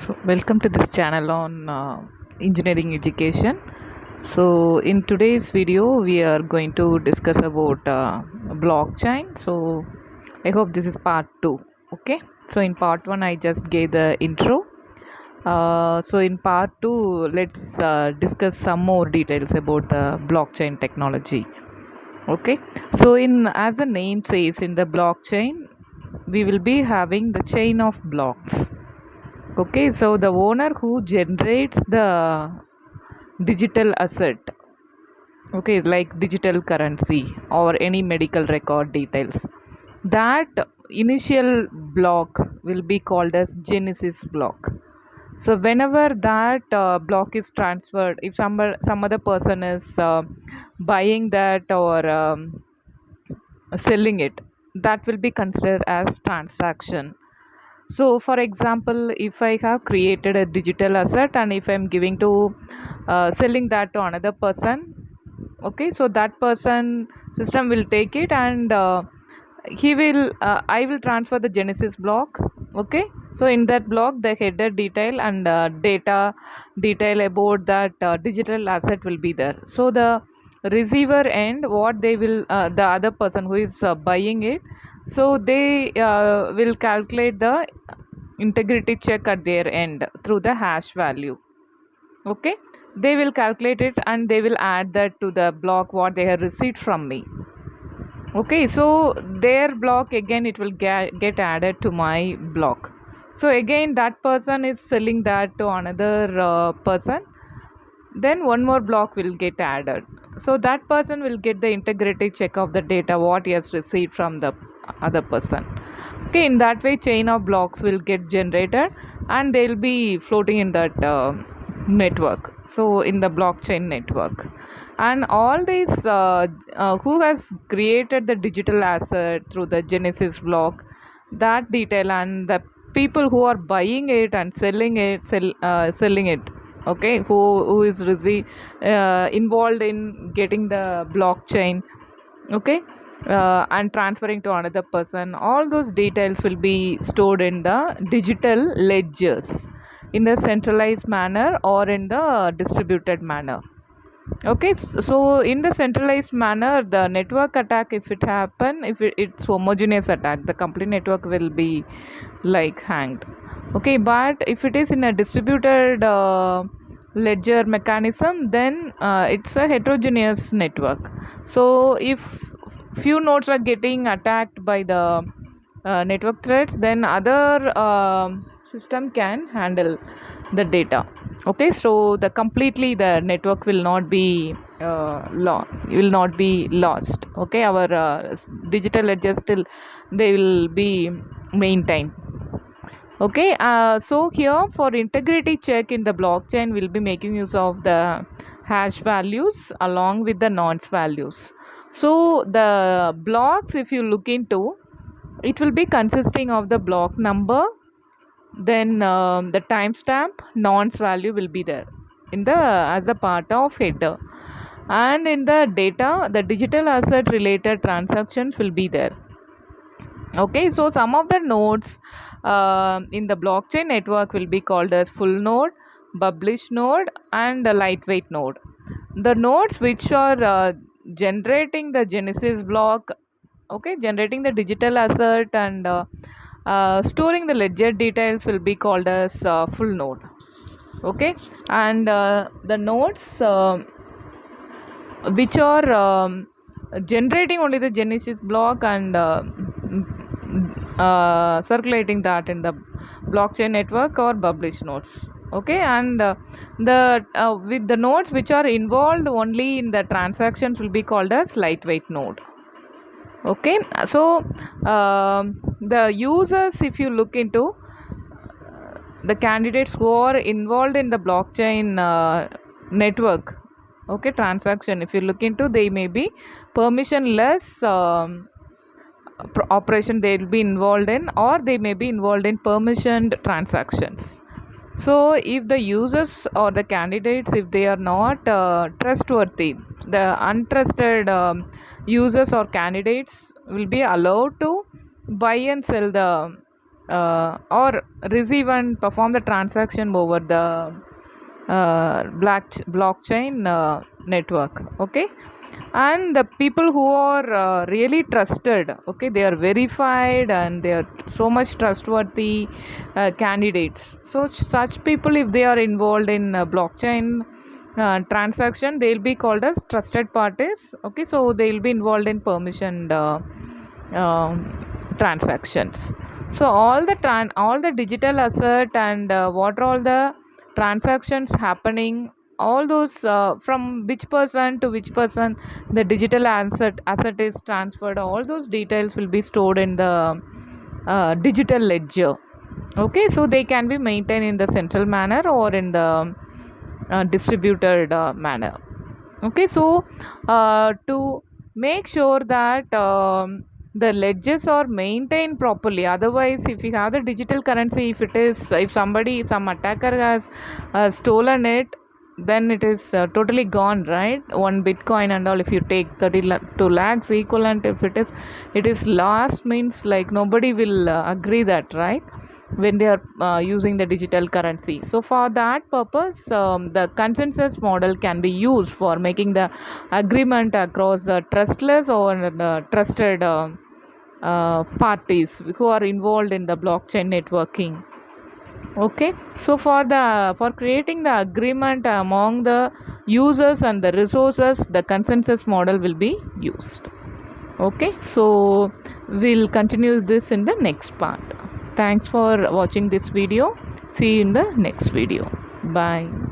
So, welcome to this channel on engineering education. So, in today's video, we are going to discuss about blockchain. So, I hope this is part two. Okay. So, in part one, I just gave the intro. So, in part two, let's discuss some more details about the blockchain technology. Okay. So, in as the name says, in the blockchain, we will be having the chain of blocks. Okay, so the owner who generates the digital asset, okay, like digital currency or any medical record details, that initial block will be called as Genesis block. So whenever that block is transferred, if some other person is buying that or selling it, that will be considered as transaction. So, for example, if I have created a digital asset and if I'm giving to selling that to another person, okay, so that person system will take it and I will transfer the Genesis block. Okay, so in that block, the header detail and data detail about that digital asset will be there. So the receiver end, what they will, the other person who is buying it, so they will calculate the integrity check at their end through the hash value. Okay, they will calculate it and they will add that to the block what they have received from me. Okay, so their block again, it will get added to my block. So again, that person is selling that to another person, then one more block will get added. So that person will get the integrity check of the data what he has received from the other person. Okay, in that way chain of blocks will get generated and they'll be floating in that network, so in the blockchain network. And all these who has created the digital asset through the Genesis block, that detail, and the people who are buying it and selling it, okay, who is involved in getting the blockchain, okay, and transferring to another person, all those details will be stored in the digital ledgers in the centralized manner or in the distributed manner. Okay, so in the centralized manner, the network attack, if it happen, if it's homogeneous attack, the complete network will be like hanged. Okay, but if it is in a distributed ledger mechanism, then it's a heterogeneous network. So if few nodes are getting attacked by the network threats, then other system can handle the data. Okay, so the completely the network will not be will not be lost. Okay, our digital ledger still they will be maintained. Okay, so here for integrity check in the blockchain, we'll be making use of the hash values along with the nonce values. So the blocks, if you look into, it will be consisting of the block number, then the timestamp, nonce value will be there in the as a part of header, and in the data, the digital asset related transactions will be there. Okay, so some of the nodes in the blockchain network will be called as full node, publish node, and a lightweight node. The nodes which are generating the Genesis block, okay, generating the digital asset and storing the ledger details will be called as full node. Okay, and the nodes which are generating only the Genesis block and circulating that in the blockchain network or publish nodes. Okay, and the with the nodes which are involved only in the transactions will be called as lightweight node. Okay, so the users, if you look into the candidates who are involved in the blockchain network, okay, transaction, if you look into, they may be permissionless operation they will be involved in, or they may be involved in permissioned transactions. So if the users or the candidates, if they are not trustworthy, the untrusted users or candidates will be allowed to buy and sell the or receive and perform the transaction over the blockchain network. Okay, and the people who are really trusted, okay, they are verified and they are so much trustworthy candidates. So such people, if they are involved in blockchain transaction, they'll be called as trusted parties. Okay, so they'll be involved in permissioned transactions. So all the digital asset and what are all the transactions happening, all those from which person to which person the digital asset is transferred, all those details will be stored in the digital ledger. Okay, so they can be maintained in the central manner or in the distributed manner. Okay, so to make sure that the ledgers are maintained properly, otherwise if you have the digital currency, if somebody, some attacker has stolen it, then it is totally gone, right? One bitcoin and all, if you take 32 lakhs equivalent, if it is lost, means like nobody will agree that, right, when they are using the digital currency. So for that purpose, the consensus model can be used for making the agreement across the trustless or the trusted parties who are involved in the blockchain networking. Okay, so for creating the agreement among the users and the resources, the consensus model will be used. Okay, so we'll continue this in the next part. Thanks for watching this video. See you in the next video. Bye.